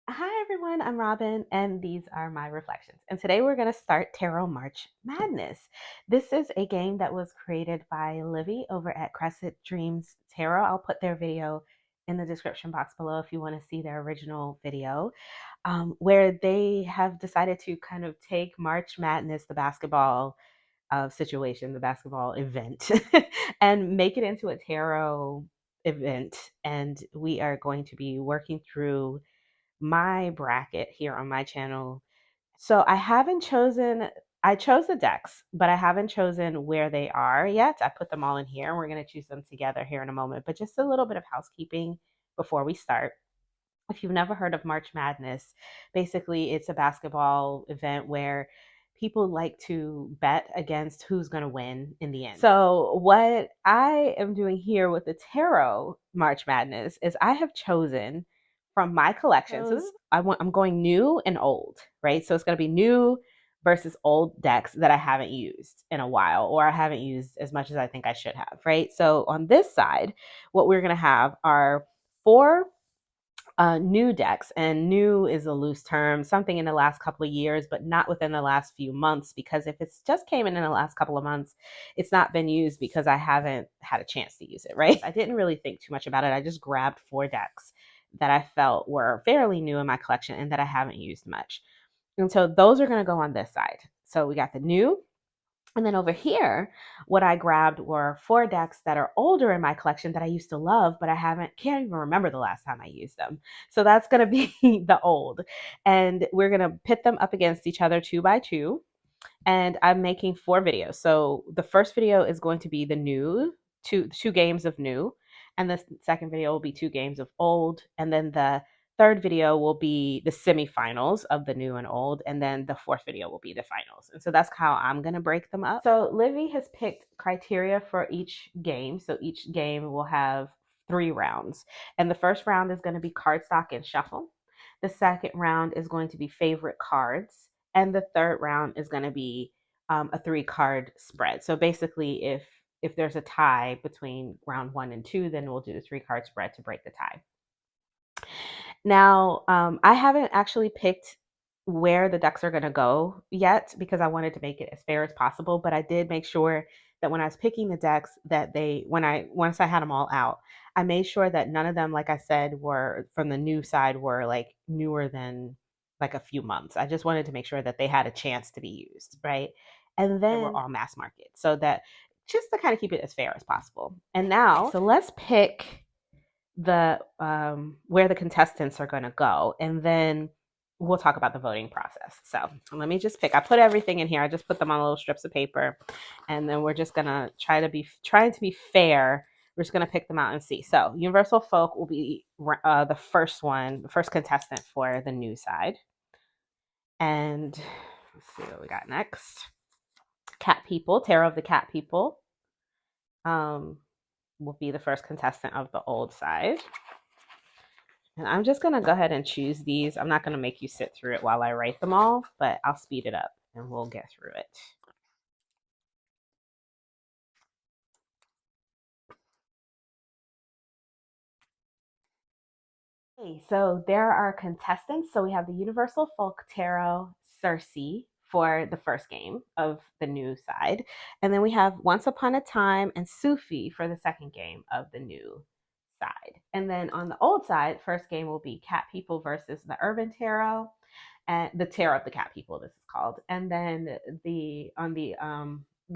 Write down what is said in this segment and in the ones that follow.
Hi everyone, I'm Robin and these are my reflections. And today we're going to start Tarot March Madness. This is a game that was created by Livy over at Crescent Dreams Tarot. I'll put their video in the description box below if you want to see their original video, where they have decided to kind of take March Madness, the basketball situation, the basketball event, and make it into a tarot event. And we are going to be working through my bracket here on my channel. So I chose the decks, but I haven't chosen where they are yet. I put them all in here and we're going to choose them together here in a moment. But just a little bit of housekeeping before we start. If you've never heard of March Madness, basically it's a basketball event where people like to bet against who's going to win in the end. So, what I am doing here with the Tarot March Madness is I have chosen from my collection. So, I'm going new and old, right? So, it's going to be new versus old decks that I haven't used in a while, or I haven't used as much as I think I should have, right? So, on this side, what we're going to have are four new decks, and new is a loose term, something in the last couple of years, but not within the last few months, because if it's just came in the last couple of months, it's not been used because I haven't had a chance to use it, right? I didn't really think too much about it. I just grabbed four decks that I felt were fairly new in my collection and that I haven't used much. And so those are going to go on this side. So we got the new, and then over here, what I grabbed were four decks that are older in my collection that I used to love, but can't even remember the last time I used them. So that's going to be the old. And we're going to pit them up against each other 2 by 2. And I'm making 4 videos. So the first video is going to be the new, two games of new. And the second video will be 2 games of old. And then the third video will be the semifinals of the new and old. And then the fourth video will be the finals. And so that's how I'm going to break them up. So Livy has picked criteria for each game. So each game will have 3 rounds. And the first round is going to be cardstock and shuffle. The second round is going to be favorite cards. And the third round is going to be a 3 card spread. So basically, if there's a tie between round 1 and 2, then we'll do the 3 card spread to break the tie. Now, I haven't actually picked where the decks are going to go yet because I wanted to make it as fair as possible. But I did make sure that when I was picking the decks, that once I had them all out, I made sure that none of them, like I said, were from the new side, were like newer than like a few months. I just wanted to make sure that they had a chance to be used, right? And then we're all mass market, so that just to kind of keep it as fair as possible. And now, so let's pick the where the contestants are going to go, and then we'll talk about the voting process. So let me just pick. I put everything in here. I just put them on little strips of paper, and then we're just gonna trying to be fair. We're just gonna pick them out and see. So Universal Folk will be the first contestant for the new side, and let's see what we got next. Cat People, Tarot of the Cat People, will be the first contestant of the old side. And I'm just going to go ahead and choose these. I'm not going to make you sit through it while I write them all, but I'll speed it up and we'll get through it. Okay, so there are contestants. So we have the Universal Folk Tarot Circe for the first game of the new side. And then we have Once Upon a Time and Sufi for the second game of the new side. And then on the old side, first game will be Cat People versus the Urban Tarot, and the Tarot of the Cat People, this is called. And then the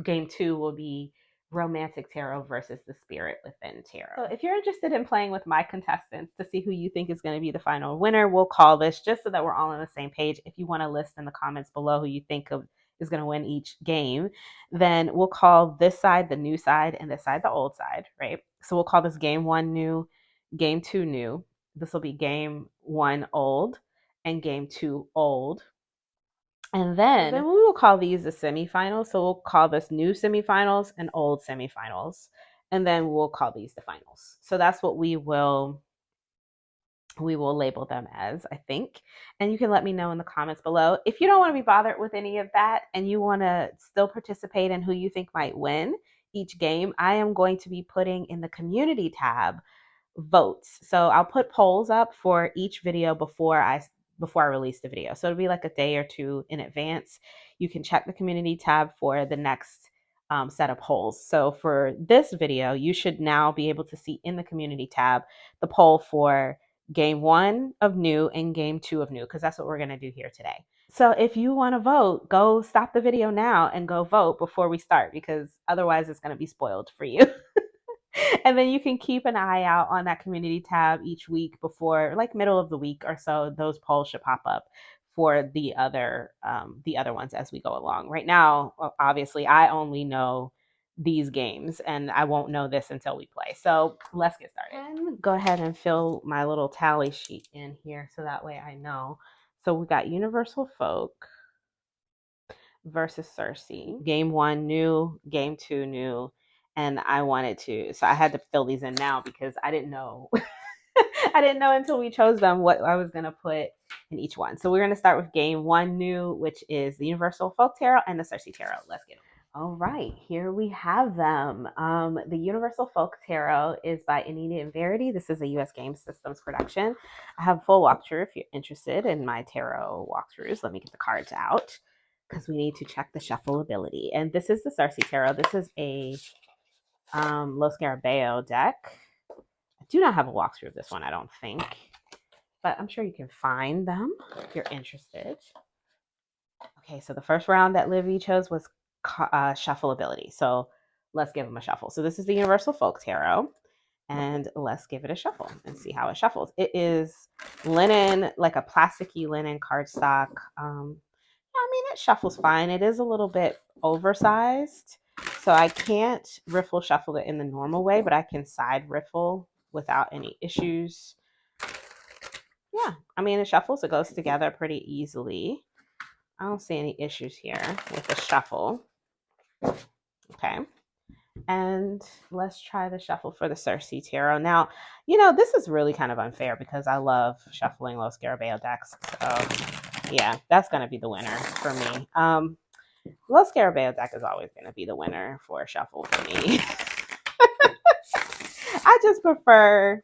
game 2 will be Romantic Tarot versus the Spirit Within Tarot. So if you're interested in playing with my contestants to see who you think is going to be the final winner, we'll call this just so that we're all on the same page. If you want to list in the comments below who you think is going to win each game, then we'll call this side the new side and this side the old side, right? So we'll call this game 1 new, game 2 new. This will be game 1 old and game 2 old. And then we will call these the semifinals. So we'll call this new semifinals and old semifinals. And then we'll call these the finals. So that's what we will label them as, I think. And you can let me know in the comments below. If you don't want to be bothered with any of that and you want to still participate in who you think might win each game, I am going to be putting in the community tab votes. So I'll put polls up for each video before I before I release the video. So it'll be like a day or two in advance. You can check the community tab for the next set of polls. So for this video, you should now be able to see in the community tab the poll for game 1 of new and game 2 of new, because that's what we're going to do here today. So if you want to vote, go stop the video now and go vote before we start, because otherwise it's going to be spoiled for you. And then you can keep an eye out on that community tab each week before, like, middle of the week or so. Those polls should pop up for the other ones as we go along. Right now, obviously, I only know these games, and I won't know this until we play. So let's get started. And go ahead and fill my little tally sheet in here so that way I know. So we got Universal Folk versus Circe. Game 1 new, game 2 new, and I wanted to, so I had to fill these in now because I didn't know. I didn't know until we chose them what I was going to put in each one. So we're going to start with game 1 new, which is the Universal Folk Tarot and the Circe Tarot. Let's get it. All right, here we have them. The Universal Folk Tarot is by Anita and Verity. This is a US Game Systems production. I have a full walkthrough if you're interested in my tarot walkthroughs. Let me get the cards out because we need to check the shuffleability. And this is the Circe Tarot. This is a Lo Scarabeo deck. I do not have a walkthrough of this one, I don't think, but I'm sure you can find them if you're interested. Okay, so the first round that Livy chose was shuffleability. So let's give them a shuffle. So this is the Universal Folk Tarot, and let's give it a shuffle and see how it shuffles. It is linen, like a plasticky linen cardstock. I mean, it shuffles fine. It is a little bit oversized, so I can't riffle shuffle it in the normal way, but I can side riffle without any issues. Yeah, I mean, it shuffles. It goes together pretty easily. I don't see any issues here with the shuffle. Okay. And let's try the shuffle for the Circe Tarot. Now, you know, this is really kind of unfair because I love shuffling Lo Scarabeo decks. So, yeah, that's going to be the winner for me. Lo Scarabeo deck is always going to be the winner for a shuffle for me. I just prefer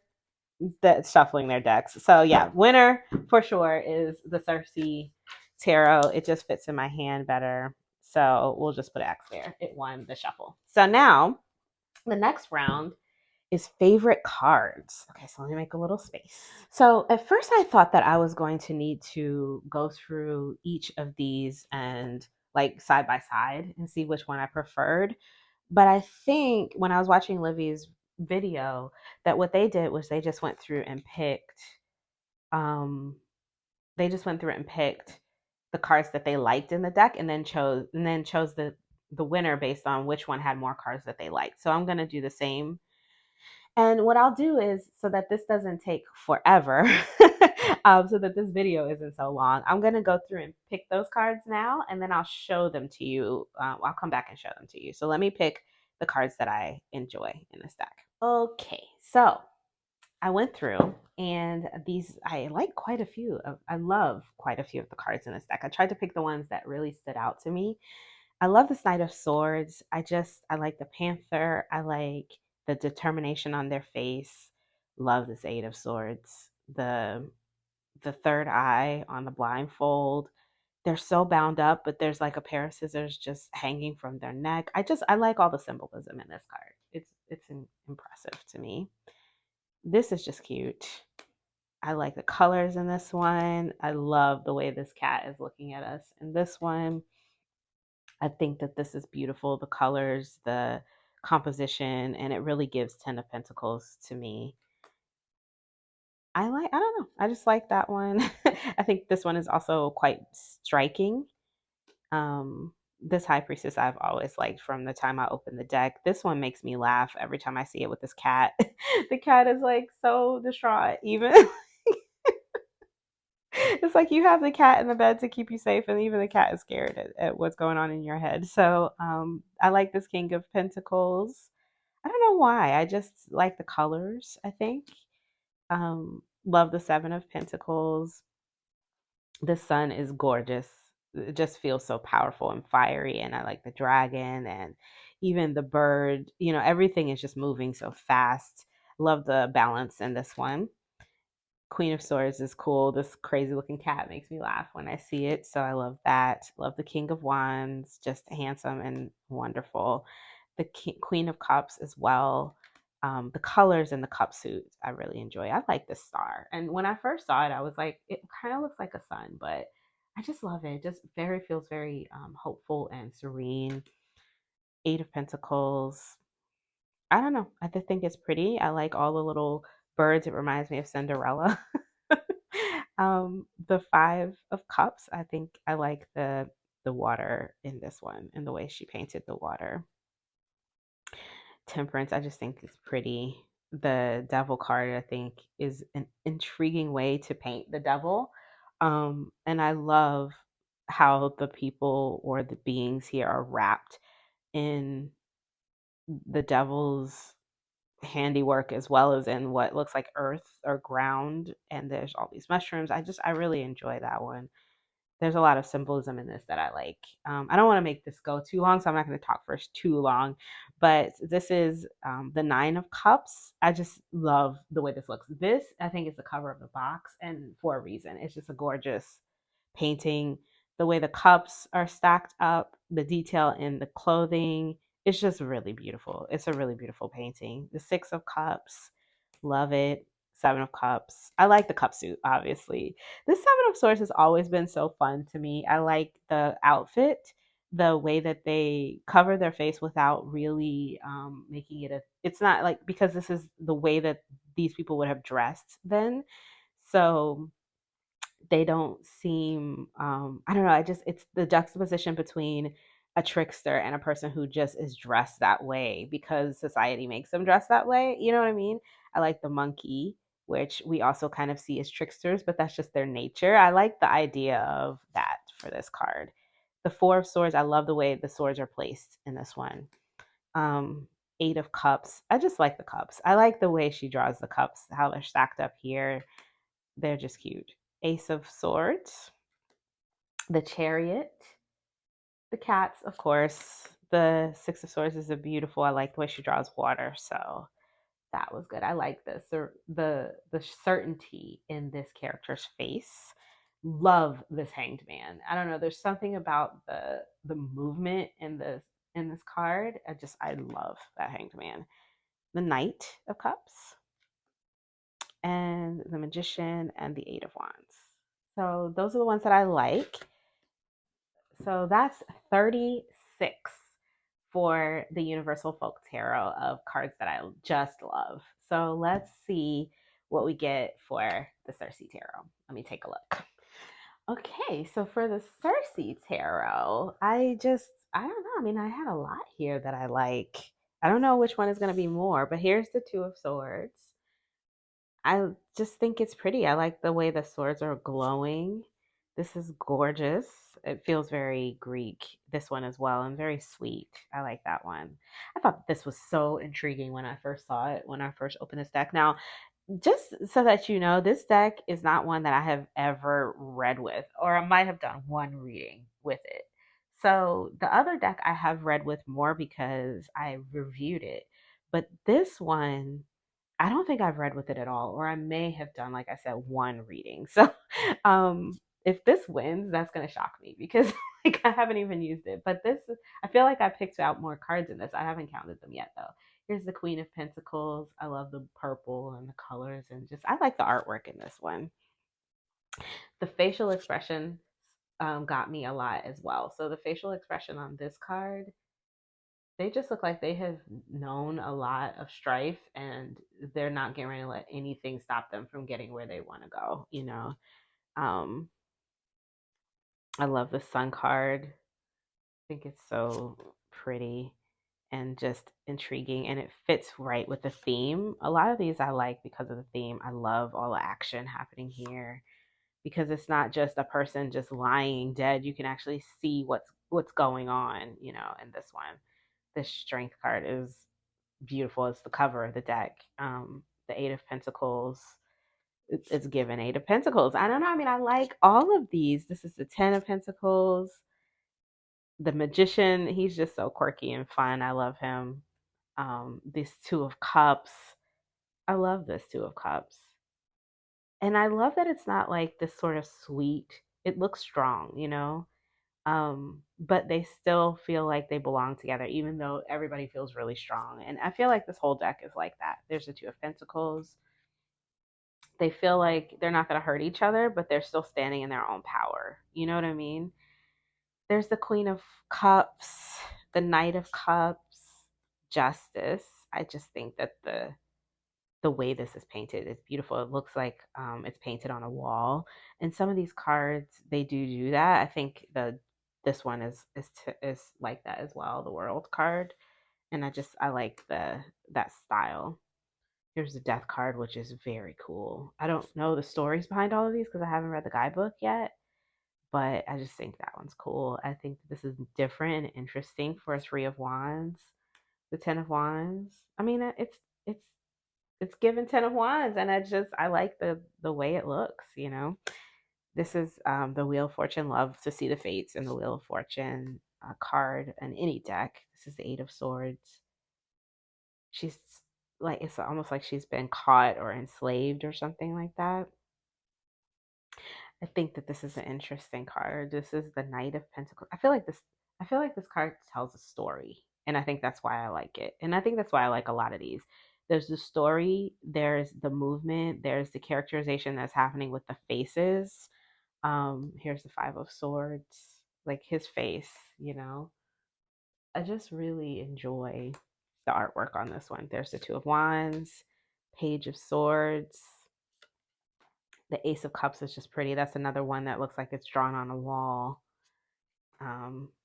shuffling their decks. So, yeah, winner for sure is the Circe Tarot. It just fits in my hand better. So we'll just put an X there. It won the shuffle. So now the next round is favorite cards. Okay, so let me make a little space. So at first I thought that I was going to need to go through each of these and like side by side and see which one I preferred. But I think when I was watching Livy's video that what they did was they just went through and picked the cards that they liked in the deck and then chose the winner based on which one had more cards that they liked. So I'm going to do the same. And what I'll do is, so that this doesn't take forever, so that this video isn't so long, I'm going to go through and pick those cards now, and then I'll show them to you. I'll come back and show them to you. So let me pick the cards that I enjoy in this deck. Okay, so I went through, and I like quite a few of, I love quite a few of the cards in this deck. I tried to pick the ones that really stood out to me. I love this Knight of Swords. I like the Panther. I like the determination on their face. Love this Eight of Swords. The third eye on the blindfold. They're so bound up, but there's like a pair of scissors just hanging from their neck. I like all the symbolism in this card. It's impressive to me. This is just cute. I like the colors in this one. I love the way this cat is looking at us in this one. I think that this is beautiful. The colors, the composition, and it really gives 10 of Pentacles to me. I don't know. I just like that one. I think this one is also quite striking. This High Priestess I've always liked from the time I opened the deck. This one makes me laugh every time I see it with this cat. The cat is like so distraught, even. It's like you have the cat in the bed to keep you safe, and even the cat is scared at what's going on in your head. So I like this King of Pentacles. I don't know why. I just like the colors, I think. Love the Seven of Pentacles. The sun is gorgeous. It just feels so powerful and fiery. And I like the dragon and even the bird. You know, everything is just moving so fast. Love the balance in this one. Queen of Swords is cool. This crazy looking cat makes me laugh when I see it. So I love that. Love the King of Wands, just handsome and wonderful. The Queen of Cups as well. The colors in the cup suit, I really enjoy. I like the star. And when I first saw it, I was like, it kind of looks like a sun, but I just love it. It just very feels very hopeful and serene. Eight of Pentacles. I don't know. I just think it's pretty. I like all the little birds. It reminds me of Cinderella. The Five of Cups. I think I like the water in this one and the way she painted the water. Temperance. I just think is pretty. The Devil card. I think is an intriguing way to paint the devil, and I love how the people or the beings here are wrapped in the devil's handiwork as well as in what looks like earth or ground, and there's all these mushrooms. I really enjoy that one. There's a lot of symbolism in this that I like. I don't want to make this go too long, so I'm not going to talk for too long. But this is the Nine of Cups. I just love the way this looks. This, I think, is the cover of the box, and for a reason. It's just a gorgeous painting. The way the cups are stacked up, the detail in the clothing, it's just really beautiful. It's a really beautiful painting. The Six of Cups, love it. Seven of Cups. I like the cup suit, obviously. The Seven of Swords has always been so fun to me. I like the outfit, the way that they cover their face without really making it a. It's not like because this is the way that these people would have dressed then. So they don't seem I don't know, I just it's the juxtaposition between a trickster and a person who just is dressed that way because society makes them dress that way. You know what I mean? I like the monkey, which we also kind of see as tricksters, but that's just their nature. I like the idea of that for this card. The Four of Swords, I love the way the swords are placed in this one. Eight of Cups, I just like the cups. I like the way she draws the cups, how they're stacked up here. They're just cute. Ace of Swords, the Chariot, the cats, of course. The Six of Swords is a beautiful. I like the way she draws water, so that was good. I like this. The certainty in this character's face. Love this Hanged Man. I don't know. There's something about the movement in this card. I love that Hanged Man. The Knight of Cups and the Magician and the Eight of Wands. So those are the ones that I like. So that's 36 for the Universal Folk Tarot of cards that I just love. So let's see what we get for the Circe Tarot. Let me take a look. Okay, so for the Circe Tarot, I don't know. I mean, I had a lot here that I like. I don't know which one is going to be more, but here's the Two of Swords. I just think it's pretty. I like the way the swords are glowing. This is gorgeous. It feels very Greek, this one as well, and very sweet. I like that one. I thought this was so intriguing when I first saw it, when I first opened this deck. Now, just so that you know, this deck is not one that I have ever read with, or I might have done one reading with it. So the other deck I have read with more because I reviewed it. But this one, I don't think I've read with it at all, or I may have done, like I said, one reading. So, if this wins, that's gonna shock me because like I haven't even used it. But I feel like I picked out more cards in this. I haven't counted them yet though. Here's the Queen of Pentacles. I love the purple and the colors, and just I like the artwork in this one. The facial expression got me a lot as well. So the facial expression on this card, they just look like they have known a lot of strife and they're not getting ready to let anything stop them from getting where they want to go, you know. Um, I love the sun card. I think it's so pretty and just intriguing and it fits right with the theme. A lot of these I like because of the theme. I love all the action happening here because it's not just a person just lying dead. You can actually see what's going on, you know, in this one. This strength card is beautiful. It's the cover of the deck. The Eight of Pentacles. It's given Eight of Pentacles. I don't know. I mean, I like all of these. This is the Ten of Pentacles. The Magician. He's just so quirky and fun. I love him. This Two of Cups. I love this Two of Cups. And I love that it's not like this sort of sweet. It looks strong, but they still feel like they belong together, even though everybody feels really strong. And I feel like this whole deck is like that. There's the Two of Pentacles. They feel like they're not going to hurt each other, but they're still standing in their own power. You know what I mean? There's the Queen of Cups, the Knight of Cups, Justice. I just think that the way this is painted is beautiful. It looks like it's painted on a wall. And some of these cards, they do that. I think this one is like that as well, the World card. And I like that style. Here's the Death card, which is very cool. I don't know the stories behind all of these because I haven't read the guidebook yet, but I just think that one's cool. I think this is different and interesting for a Three of Wands. The Ten of Wands. I mean, it's it's given Ten of Wands, and I like the way it looks. This is the Wheel of Fortune. Love to see the fates in the Wheel of Fortune card in any deck. This is the Eight of Swords. She's like, it's almost like she's been caught or enslaved or something like that. I think that this is an interesting card. This is the Knight of Pentacles. I feel like this card tells a story, and I think that's why I like it. And I think that's why I like a lot of these. There's the story, there's the movement, there's the characterization that's happening with the faces. Here's the Five of Swords, like his face. I just really enjoy the artwork on this one. There's the Two of Wands, Page of Swords. The Ace of Cups is just pretty. That's another one that looks like it's drawn on a wall.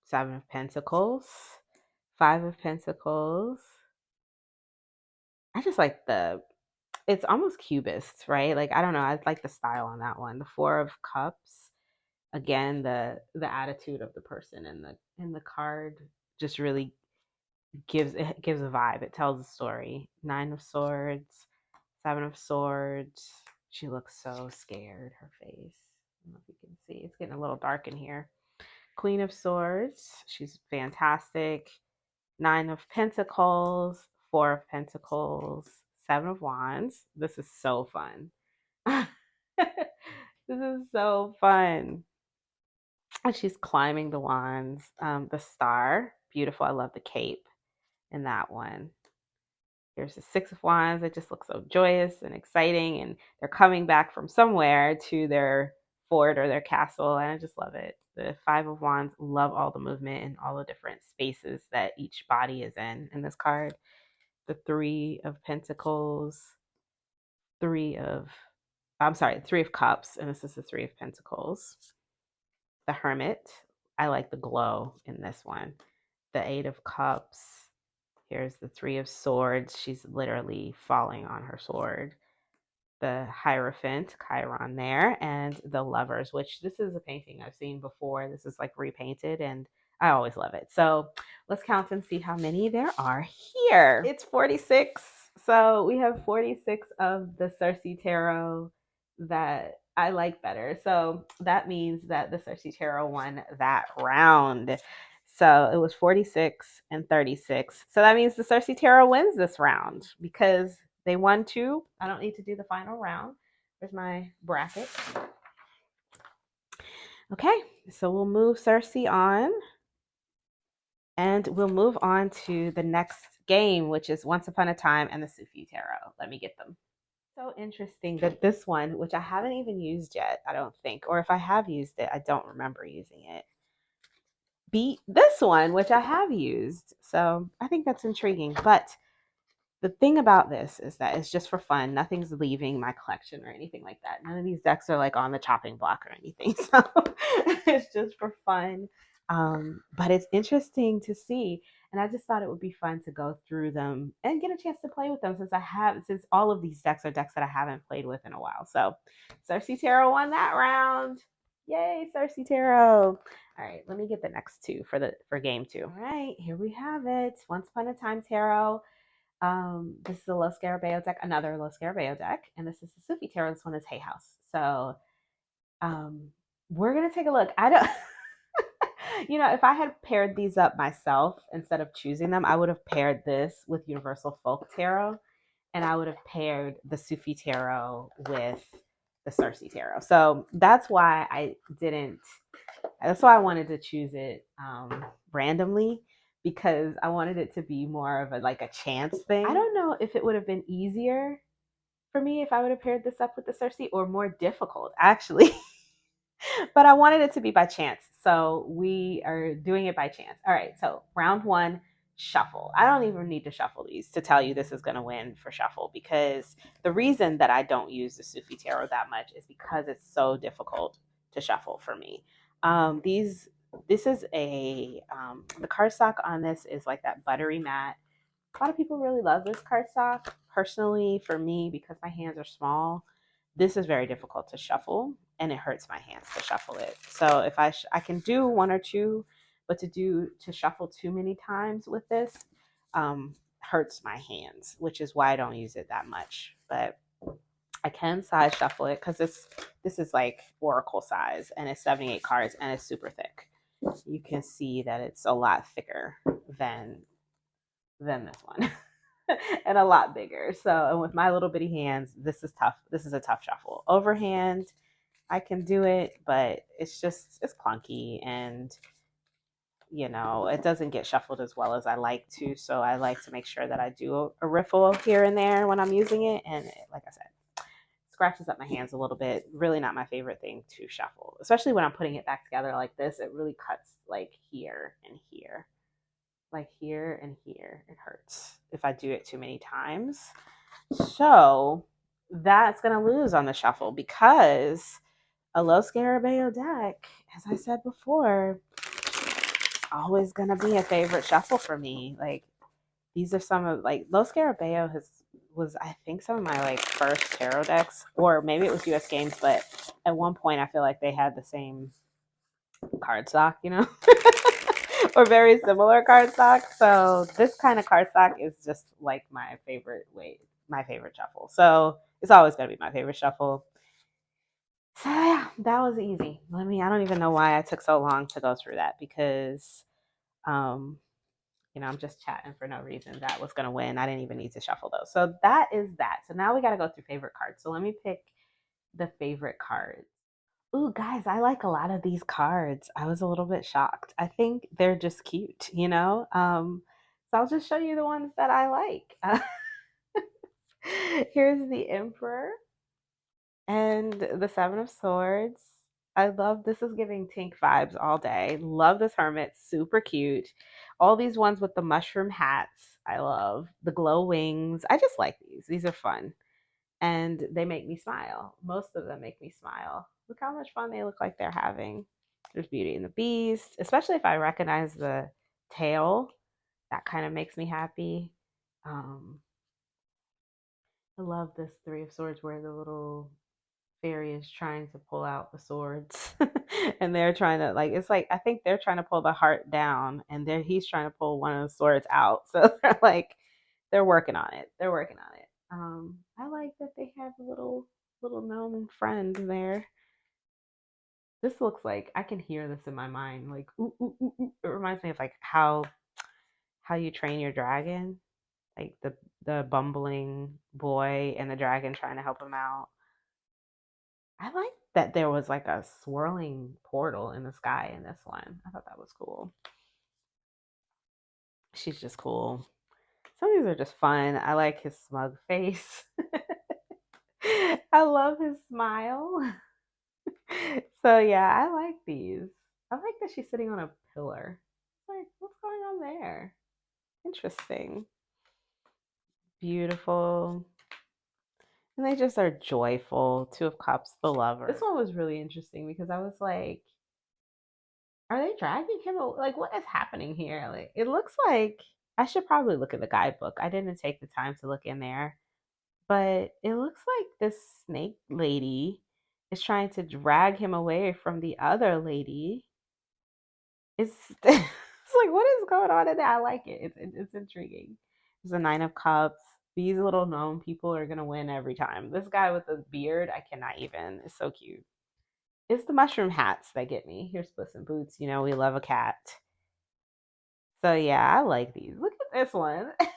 Seven of Pentacles, Five of Pentacles. I just like it's almost cubist, right? Like, I don't know. I like the style on that one. The Four of Cups. Again, the attitude of the person in the card just really gives a vibe. It tells a story. Nine of Swords, Seven of Swords. She looks so scared, her face. I don't know if you can see. It's getting a little dark in here. Queen of Swords. She's fantastic. Nine of Pentacles, Four of Pentacles, Seven of Wands. This is so fun. This is so fun. And she's climbing the wands. The star. Beautiful. I love the cape in that one. Here's the Six of Wands. It just looks so joyous and exciting. And they're coming back from somewhere to their fort or their castle. And I just love it. The Five of Wands, love all the movement and all the different spaces that each body is in this card. The Three of Pentacles, Three of Cups. And this is the Three of Pentacles. The Hermit. I like the glow in this one. The Eight of Cups. Here's the Three of Swords. She's literally falling on her sword. The Hierophant, Chiron there, and the Lovers, which this is a painting I've seen before. This is like repainted, and I always love it. So let's count and see how many there are here. It's 46. So we have 46 of the Circe Tarot that I like better. So that means that the Circe Tarot won that round. So it was 46 and 36. So that means the Circe Tarot wins this round because they won two. I don't need to do the final round. There's my bracket. Okay, so we'll move Circe on. And we'll move on to the next game, which is Once Upon a Time and the Sufi Tarot. Let me get them. So interesting that this one, which I haven't even used yet, I don't think, or if I have used it, I don't remember using it, beat this one, which I have used. So I think that's intriguing. But the thing about this is that it's just for fun. Nothing's leaving my collection or anything like that. None of these decks are like on the chopping block or anything. So it's just for fun. But it's interesting to see. And I just thought it would be fun to go through them and get a chance to play with them since all of these decks are decks that I haven't played with in a while. So Circe Tarot won that round. Yay, Circe Tarot. All right, let me get the next two for game two. All right, here we have it. Once Upon a Time Tarot. This is a Lo Scarabeo deck, another Lo Scarabeo deck, and this is the Sufi Tarot. This one is Hay House. So we're gonna take a look. I don't if I had paired these up myself instead of choosing them, I would have paired this with Universal Folk Tarot, and I would have paired the Sufi Tarot with the Circe tarot. So that's why I didn't. That's why I wanted to choose it randomly, because I wanted it to be more of a like a chance thing. I don't know if it would have been easier for me if I would have paired this up with the Circe, or more difficult actually. But I wanted it to be by chance. So we are doing it by chance. All right. So round one, shuffle. I don't even need to shuffle these to tell you this is going to win for shuffle, because the reason that I don't use the Sufi tarot that much is because it's so difficult to shuffle for me. This is the cardstock on this is like that buttery matte. A lot of people really love this cardstock. Personally, for me, because my hands are small, this is very difficult to shuffle, and it hurts my hands to shuffle it. So if I can do one or two, but to shuffle too many times with this hurts my hands, which is why I don't use it that much. But I can size shuffle it because this is like oracle size, and it's 78 cards, and it's super thick. You can see that it's a lot thicker than this one. And a lot bigger. So, and with my little bitty hands, this is tough. This is a tough shuffle. Overhand, I can do it, but it's clunky, and it doesn't get shuffled as well as I like to. So I like to make sure that I do a riffle here and there when I'm using it. And like I said, scratches up my hands a little bit. Really not my favorite thing to shuffle, especially when I'm putting it back together like this. It really cuts like here and here. Like here and here. It hurts if I do it too many times. So that's going to lose on the shuffle, because a low Scarabeo deck, as I said before, always going to be a favorite shuffle for me. Like, these are some of, like, low Scarabeo was I think some of my like first tarot decks, or maybe it was US Games, but at one point I feel like they had the same cardstock, or very similar cardstock. So this kind of cardstock is just like my favorite shuffle. So it's always gonna be my favorite shuffle. So yeah, that was easy. I don't even know why I took so long to go through that, because um, I'm just chatting for no reason. That was gonna win. I didn't even need to shuffle those. So that is that. So now we gotta go through favorite cards. So let me pick the favorite cards. Ooh, guys, I like a lot of these cards. I was a little bit shocked. I think they're just cute. So I'll just show you the ones that I like. Here's the Emperor and the Seven of Swords. I love this. Is giving Tink vibes all day. Love this Hermit, super cute. All these ones with the mushroom hats, I love. The glow wings. I just like these. These are fun, and they make me smile. Most of them make me smile. Look how much fun they look like they're having. There's Beauty and the Beast, especially if I recognize the tail. That kind of makes me happy. Um, I love this Three of Swords where the little fairy is trying to pull out the swords. And they're trying to, like, it's like I think they're trying to pull the heart down, and he's trying to pull one of the swords out. So they're working on it. They're working on it. I like that they have a little gnome friend there. This looks like I can hear this in my mind. Like, ooh, ooh, ooh, ooh. It reminds me of like how you train your dragon, like the bumbling boy and the dragon trying to help him out. I like that there was like a swirling portal in the sky in this one. I thought that was cool. She's just cool. Some of these are just fun. I like his smug face. I love his smile. So yeah, I like these. I like that she's sitting on a pillar. Like, what's going on there? Interesting. Beautiful. And they just are joyful. Two of Cups, the lover. This one was really interesting because I was like, are they dragging him? Like, what is happening here? Like, it looks like I should probably look at the guidebook. I didn't take the time to look in there, but it looks like this snake lady is trying to drag him away from the other lady. It's it's like, what is going on in there? I like it. It's intriguing. There's a Nine of Cups. These little gnome people are gonna win every time. This guy with the beard, I cannot even. It's so cute. It's the mushroom hats that get me. Here's Puss in Boots. We love a cat. So yeah, I like these. Look at this one. I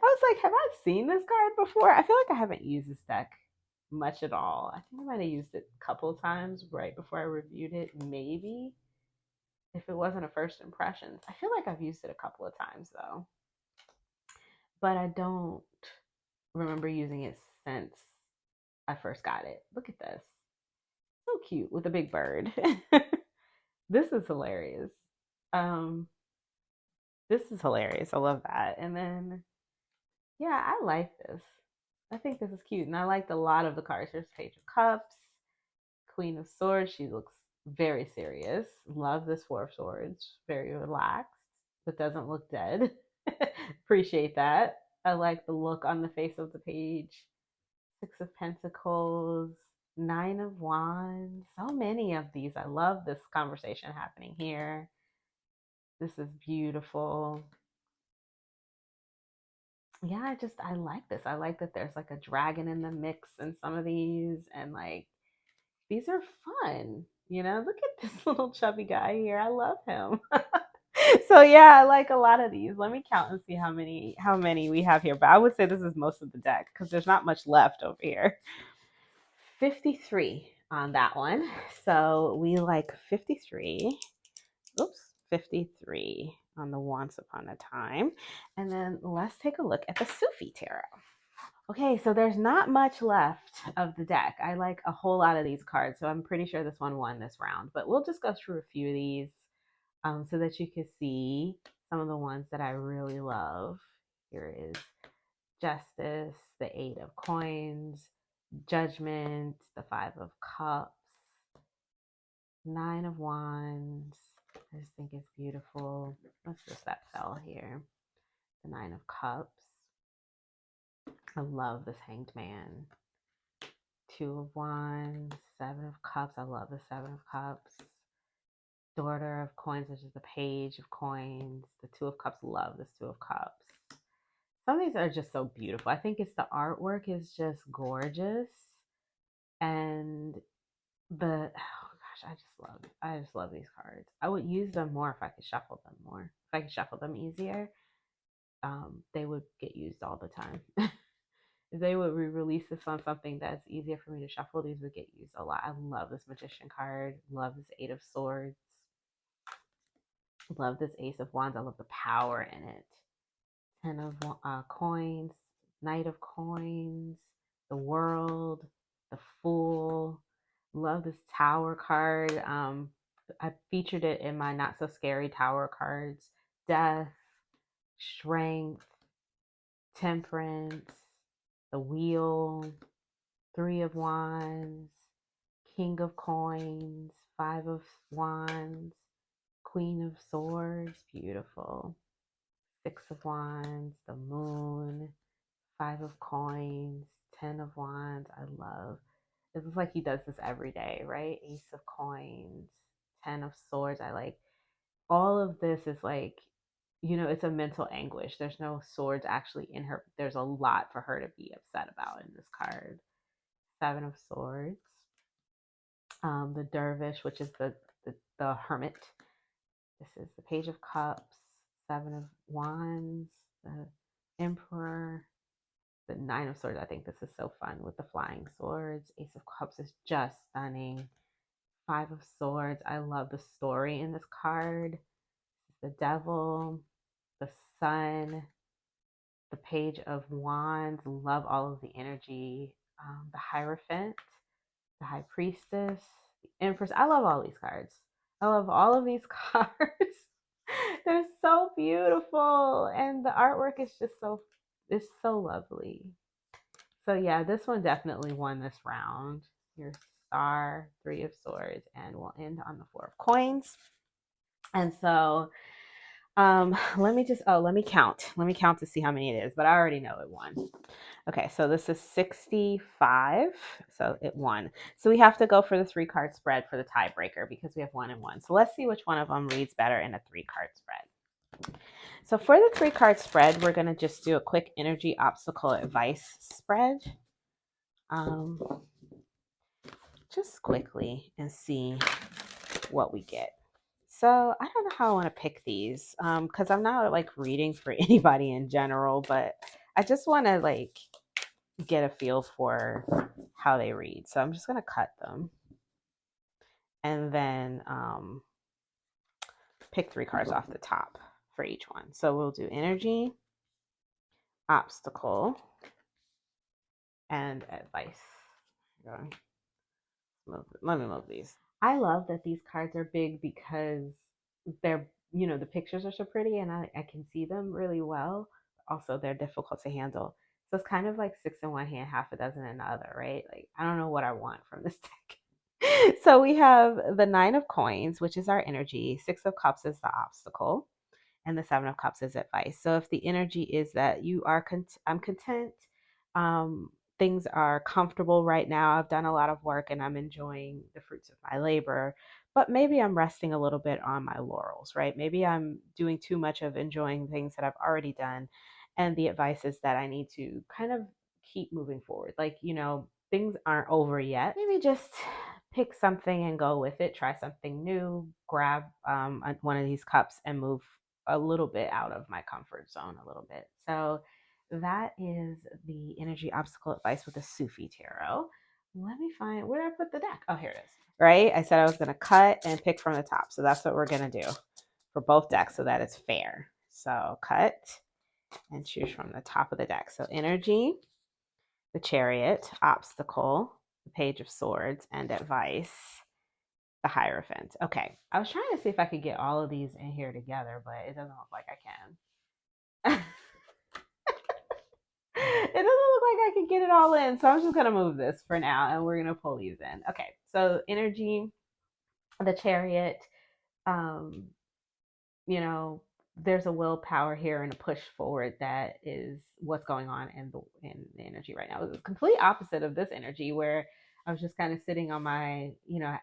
was like, have I seen this card before? I feel like I haven't used this deck much at all. I think I might have used it a couple of times right before I reviewed it, maybe, if it wasn't a first impressions. I feel like I've used it a couple of times though, but I don't remember using it since I first got it. Look at this. So cute with a big bird. This is hilarious. Um, this is hilarious. I love that. And then, yeah, I like this. I think this is cute. And I liked a lot of the cards. There's Page of Cups, Queen of Swords. She looks very serious. Love this Four of Swords. Very relaxed, but doesn't look dead. Appreciate that. I like the look on the face of the page. Six of Pentacles, Nine of Wands. So many of these. I love this conversation happening here. This is beautiful. Yeah, I like this. I like that there's like a dragon in the mix in some of these, and like these are fun. Look at this little chubby guy here. I love him. So yeah, I like a lot of these. Let me count and see how many we have here. But I would say this is most of the deck because there's not much left over here. 53 on that one. So we like 53. Oops, 53 on the Once Upon a Time. And then let's take a look at the Sufi Tarot. Okay, so there's not much left of the deck. I like a whole lot of these cards, so I'm pretty sure this one won this round. But we'll just go through a few of these so that you can see some of the ones that I really love. Here is Justice, the Eight of Coins, Judgment, the Five of Cups, Nine of Wands. I just think it's beautiful. Let's just that fell here. The Nine of Cups. I love this Hanged Man. Two of Wands, Seven of Cups. I love the Seven of Cups. Daughter of Coins, which is the Page of Coins. The Two of Cups. Love this Two of Cups. Some of these are just so beautiful. I think it's the artwork is just gorgeous. And oh gosh, I just love these cards. I would use them more if I could shuffle them more. If I could shuffle them easier, they would get used all the time. If they would re-release this on something that's easier for me to shuffle, these would get used a lot. I love this Magician card. Love this Eight of Swords. Love this Ace of Wands. I love the power in it. Ten of Coins. Knight of Coins. The World. The Fool. Love this Tower card. I featured it in my Not So Scary Tower cards. Death. Strength. Temperance. The Wheel. Three of Wands, King of Coins, Five of Wands, Queen of Swords, beautiful. Six of Wands, the Moon, Five of Coins, Ten of Wands, I love. This is like he does this every day, right? Ace of Coins, Ten of Swords, I like. All of this is like, it's a mental anguish. There's no swords actually in her. There's a lot for her to be upset about in this card. Seven of Swords, the Dervish, which is the Hermit. This is the Page of Cups, Seven of Wands, the Emperor, the Nine of Swords. I think this is so fun with the flying swords. Ace of Cups is just stunning. Five of Swords. I love the story in this card. The Devil, the Sun, the Page of Wands. Love all of the energy. The Hierophant, the High Priestess, the Empress. I love all these cards. I love all of these cards. They're so beautiful. And the artwork is just it's so lovely. So yeah, this one definitely won this round. Your Star, Three of Swords, and we'll end on the Four of Coins. And so let me count. Let me count to see how many it is, but I already know it won. Okay, so this is 65. So it won. So we have to go for the 3-card spread for the tiebreaker because we have 1 and 1. So let's see which one of them reads better in a 3-card spread. So for the 3-card spread, we're going to just do a quick energy obstacle advice spread. Just quickly and see what we get. So I don't know how I want to pick these because I'm not like reading for anybody in general, but I just want to like get a feel for how they read. So I'm just going to cut them and then pick 3 cards off the top for each one. So we'll do energy, obstacle, and advice. Let me move these. I love that these cards are big because they're, the pictures are so pretty and I can see them really well. Also, they're difficult to handle. So it's kind of like 6 in one hand, half a dozen in the other, right? Like, I don't know what I want from this deck. So we have the 9 of coins, which is our energy. 6 of cups is the obstacle. And the 7 of cups is advice. So if the energy is that you are I'm content, things are comfortable right now, I've done a lot of work and I'm enjoying the fruits of my labor, but maybe I'm resting a little bit on my laurels, right? Maybe I'm doing too much of enjoying things that I've already done, and the advice is that I need to kind of keep moving forward, like, things aren't over yet. Maybe just pick something and go with it, try something new, grab one of these cups and move a little bit out of my comfort zone a little bit. So that is the energy obstacle advice with the Sufi tarot. Let me find, where did I put the deck? Oh, here it is. Right? I said I was going to cut and pick from the top. So that's what we're going to do for both decks so that it's fair. So cut and choose from the top of the deck. So energy, the Chariot, obstacle, the Page of Swords, and advice, the Hierophant. Okay, I was trying to see if I could get all of these in here together, but it doesn't look like I can. It doesn't look like I could get it all in, so I'm just gonna move this for now, and we're gonna pull these in. Okay, so energy, the Chariot, um, you know, there's a willpower here and a push forward that is what's going on in the energy right now. It's the complete opposite of this energy where I was just kind of sitting on my,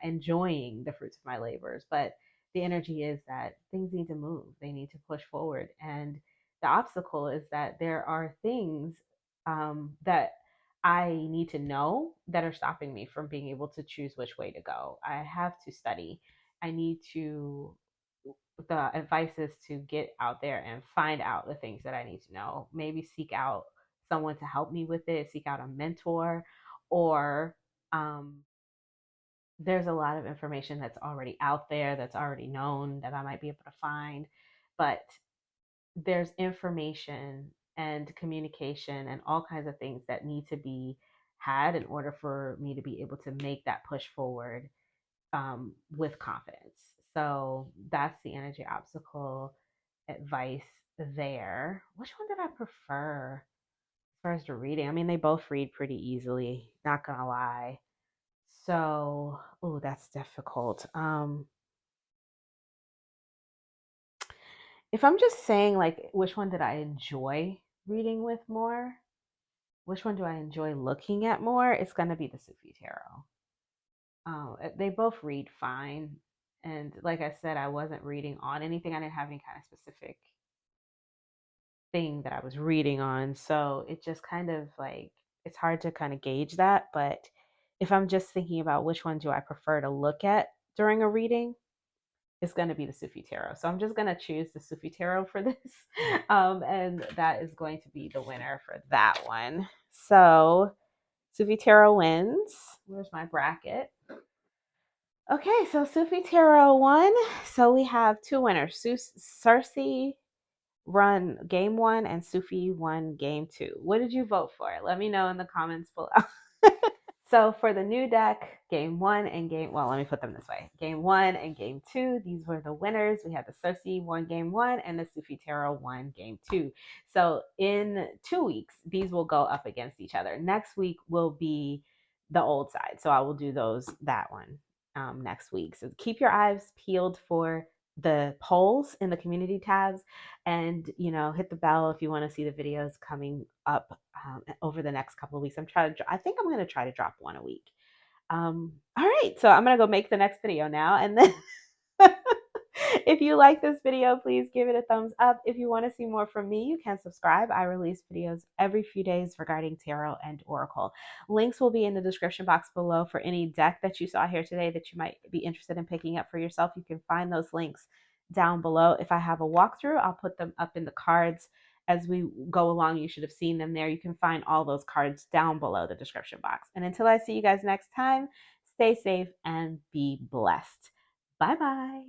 enjoying the fruits of my labors. But the energy is that things need to move, they need to push forward. And the obstacle is that there are things that I need to know that are stopping me from being able to choose which way to go. I have to study. I need to, the advice is to get out there and find out the things that I need to know. Maybe seek out someone to help me with it, seek out a mentor, or um, there's a lot of information that's already out there, that's already known that I might be able to find. But there's information and communication and all kinds of things that need to be had in order for me to be able to make that push forward with confidence. So that's the energy obstacle advice there. Which one did I prefer as far as the reading? I mean, they both read pretty easily, not gonna lie. So, oh, that's difficult. If I'm just saying, like, which one did I enjoy reading with more? Which one do I enjoy looking at more? It's gonna be the Sufi Tarot. They both read fine. And like I said, I wasn't reading on anything. I didn't have any kind of specific thing that I was reading on. So it just kind of like, it's hard to kind of gauge that. But if I'm just thinking about which one do I prefer to look at during a reading, it's going to be the Sufi Tarot. So I'm just going to choose the Sufi Tarot for this. And that is going to be the winner for that one. So Sufi Tarot wins. Where's my bracket? Okay, so Sufi Tarot won. So we have 2 winners. Circe run game 1 and Sufi won game 2. What did you vote for? Let me know in the comments below. So for the new deck, game 1 and let me put them this way. Game 1 and game 2, these were the winners. We had the Circe won game 1 and the Sufi Tarot won game 2. So in 2 weeks, these will go up against each other. Next week will be the old side. So I will do that one next week. So keep your eyes peeled for the polls in the community tabs, and hit the bell if you want to see the videos coming up over the next couple of weeks. I think I'm going to try to drop one a week. All right, so I'm going to go make the next video now, and then if you like this video, please give it a thumbs up. If you want to see more from me, you can subscribe. I release videos every few days regarding tarot and oracle. Links will be in the description box below for any deck that you saw here today that you might be interested in picking up for yourself. You can find those links down below. If I have a walkthrough, I'll put them up in the cards as we go along. You should have seen them there. You can find all those cards down below the description box. And until I see you guys next time, stay safe and be blessed. Bye bye.